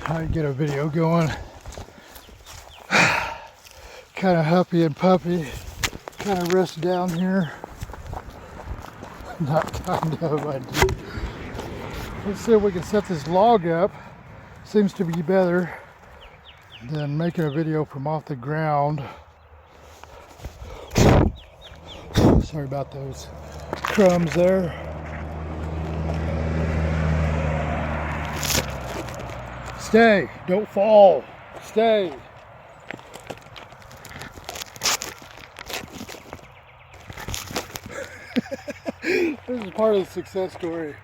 I get a video going. Kind of huffy and puffy. Kind of rest down here. Not kind of, I do. Let's see if we can set this log up. Seems to be better than making a video from off the ground. Sorry about those crumbs there. Stay, don't fall. Stay. This is part of the success story.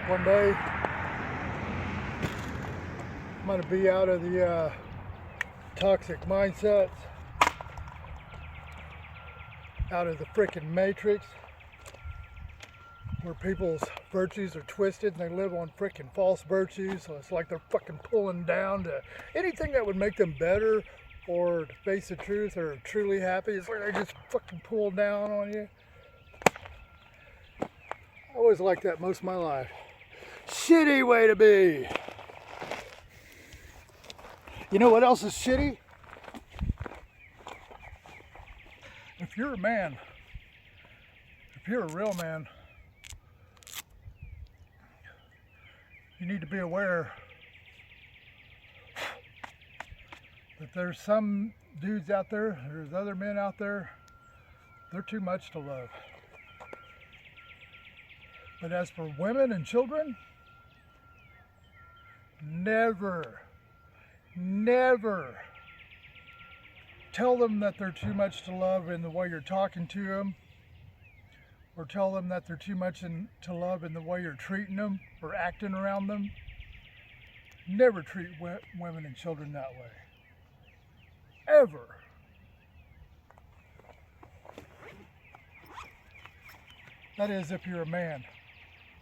One day, I'm going to be out of the toxic mindsets, out of the freaking matrix, where people's virtues are twisted and they live on freaking false virtues. So it's like they're fucking pulling down to anything that would make them better or to face the truth or truly happy. It's like they just fucking pull down on you. I always liked that most of my life. Shitty way to be. You know what else is shitty? If you're a man, if you're a real man, you need to be aware that there's some dudes out there, there's other men out there, they're too much to love. But as for women and children, never tell them that they're too much to love in the way you're talking to them, or tell them that they're too much to love in the way you're treating them or acting around them. Never treat women and children that way. Ever. That is, if you're a man.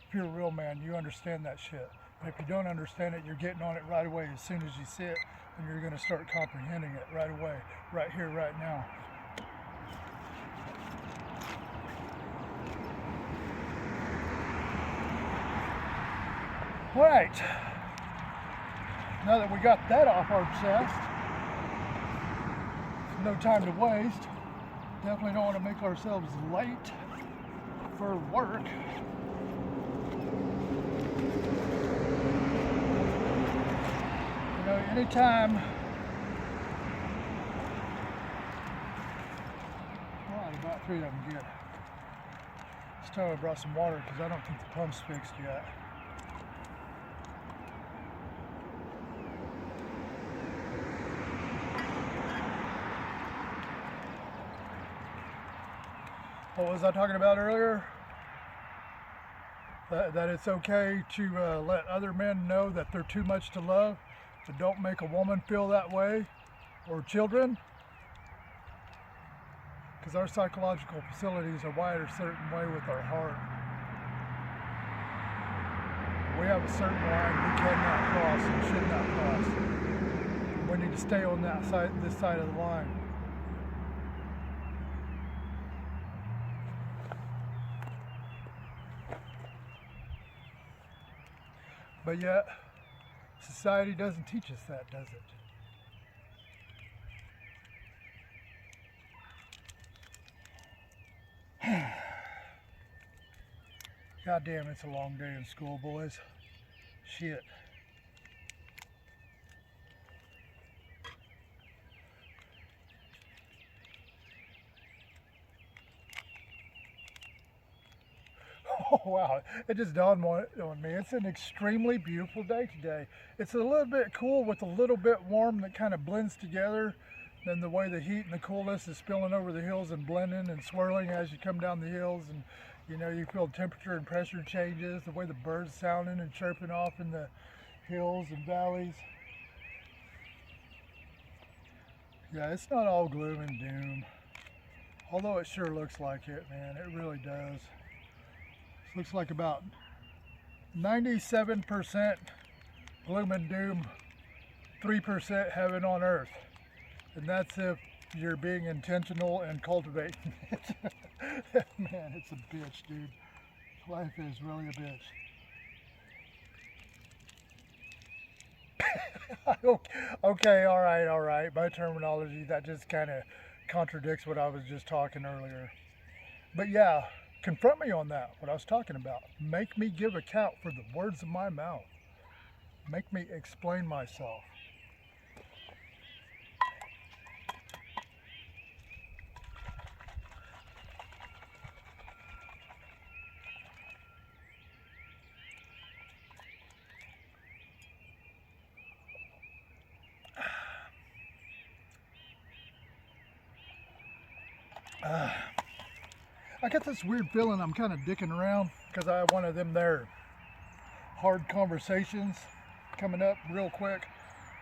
If you're a real man, you understand that shit. And if you don't understand it, you're getting on it right away as soon as you see it, and you're going to start comprehending it right away, right here, right now. All right. Now that we got that off our chest, no time to waste. Definitely don't want to make ourselves late for work. You know, anytime. Well, about 3 of them good. This time I brought some water because I don't think the pump's fixed yet. What was I talking about earlier? That it's okay to let other men know that they're too much to love, but don't make a woman feel that way, or children. Because our psychological facilities are wired a certain way with our heart. We have a certain line we cannot cross and should not cross. We need to stay on that side, this side of the line. But yet, society doesn't teach us that, does it? God damn, it's a long day in school, boys. Shit. Oh wow, it just dawned on me. It's an extremely beautiful day today. It's a little bit cool with a little bit warm that kind of blends together. Then the way the heat and the coolness is spilling over the hills and blending and swirling as you come down the hills, and you know, you feel temperature and pressure changes, the way the birds sounding and chirping off in the hills and valleys. Yeah, it's not all gloom and doom. Although it sure looks like it, man. It really does. Looks like about 97% gloom and doom, 3% heaven on earth. And that's if you're being intentional and cultivating it. Man, it's a bitch, dude. Life is really a bitch. Okay, all right. My terminology, that just kind of contradicts what I was just talking earlier. But yeah, confront me on that, what I was talking about. Make me give account for the words of my mouth. Make me explain myself. I got this weird feeling I'm kind of dicking around because I have one of them there hard conversations coming up real quick.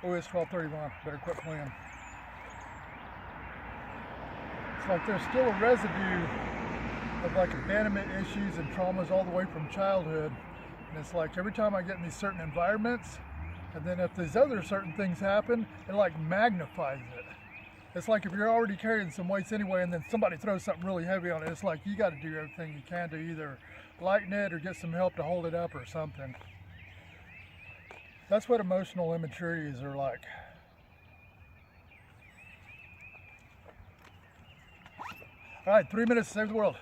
Oh, it's 12:31. Better quit playing. It's like there's still a residue of like abandonment issues and traumas all the way from childhood. And it's like every time I get in these certain environments, and then if these other certain things happen, it like magnifies it. It's like if you're already carrying some weights anyway and then somebody throws something really heavy on it, it's like you got to do everything you can to either lighten it or get some help to hold it up or something. That's what emotional immaturities are like. All right, 3 minutes to save the world.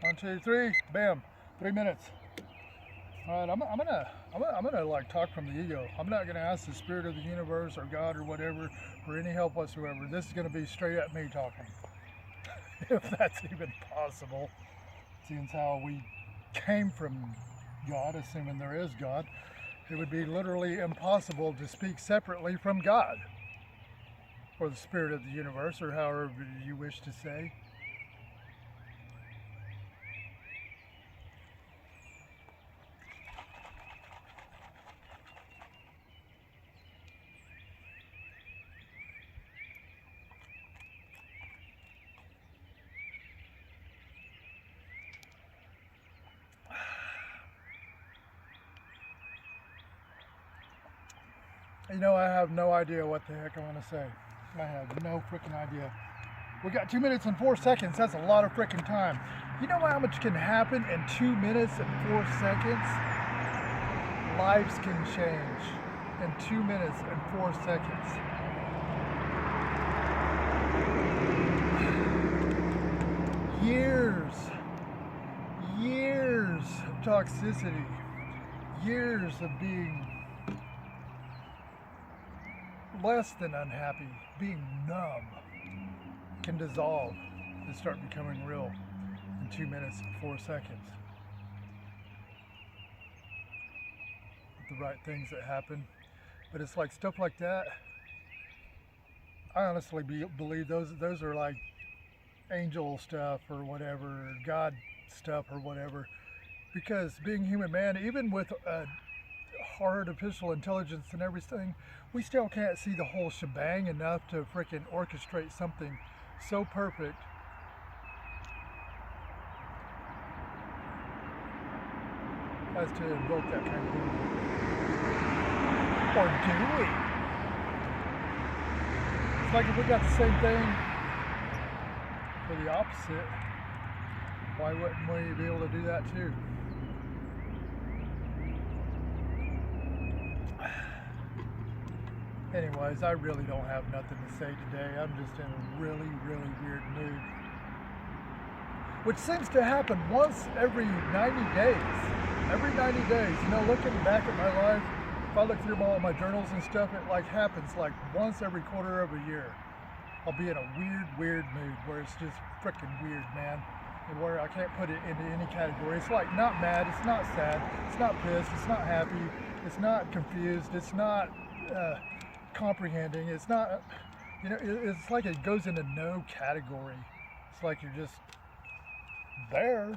1, 2, 3, bam, 3 minutes. All right, I'm gonna like talk from the ego. I'm not gonna ask the spirit of the universe or God or whatever for any help whatsoever. This is gonna be straight at me talking, if that's even possible. Seeing how we came from God, assuming there is God, it would be literally impossible to speak separately from God or the spirit of the universe, or however you wish to say. You know, I have no idea what the heck I want to say. I have no freaking idea. We got 2 minutes and 4 seconds. That's a lot of freaking time. You know how much can happen in 2 minutes and 4 seconds? Lives can change in 2 minutes and 4 seconds. Years of toxicity, years of being less than unhappy, being numb, can dissolve and start becoming real in 2 minutes and 4 seconds. With the right things that happen. But it's like stuff like that, I honestly believe those are like angel stuff or whatever, God stuff or whatever. Because being human, man, even with artificial intelligence and everything, we still can't see the whole shebang enough to freaking orchestrate something so perfect. As to invoke that kind of thing. Or do we? It's like if we got the same thing for the opposite, why wouldn't we be able to do that too? Anyways, I really don't have nothing to say today. I'm just in a really, really weird mood. Which seems to happen once every 90 days. Every 90 days, you know, looking back at my life, if I look through all my journals and stuff, it like happens like once every quarter of a year. I'll be in a weird mood where it's just freaking weird, man. And where I can't put it into any category. It's like not mad, it's not sad, it's not pissed, it's not happy, it's not confused, it's not comprehending, it's not, you know, it's like it goes into no category. It's like you're just there.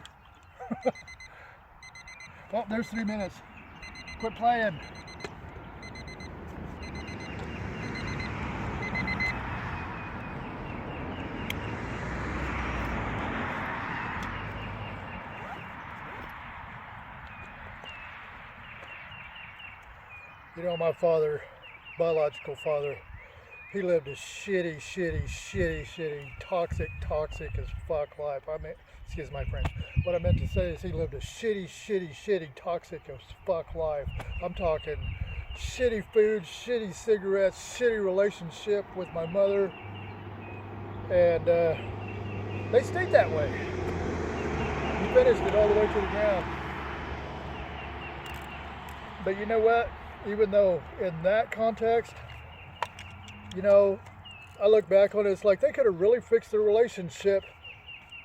Well, there's 3 minutes. Quit playing. You know, my father, biological father, He lived a shitty, toxic as fuck life. I mean, excuse my French. What I meant to say is he lived a shitty, toxic as fuck life. I'm talking shitty food, shitty cigarettes, shitty relationship with my mother. And they stayed that way. He finished it all the way to the ground. But you know what? Even though in that context, you know, I look back on it, it's like they could have really fixed their relationship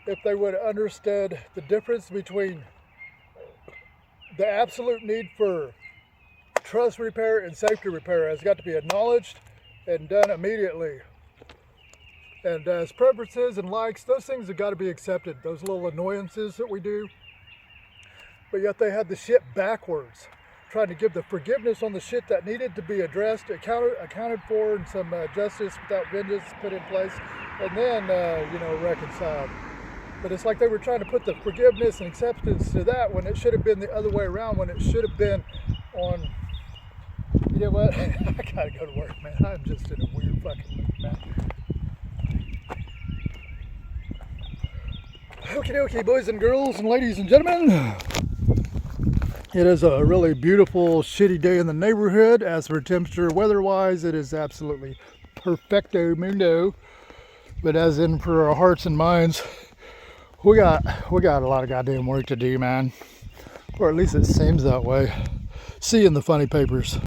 if they would have understood the difference between the absolute need for trust repair and safety repair has got to be acknowledged and done immediately. And as preferences and likes, those things have got to be accepted, those little annoyances that we do. But yet they had the shit backwards, trying to give the forgiveness on the shit that needed to be addressed, accounted for, and some justice without vengeance put in place, and then, you know, reconciled. But it's like they were trying to put the forgiveness and acceptance to that when it should have been the other way around, when it should have been on, you know what, I gotta go to work, man. I'm just in a weird fucking mood, man. Okie dokie, boys and girls and ladies and gentlemen. It is a really beautiful, shitty day in the neighborhood. As for temperature, weather-wise, it is absolutely perfecto mundo. But as in for our hearts and minds, we got a lot of goddamn work to do, man. Or at least it seems that way. See you in the funny papers.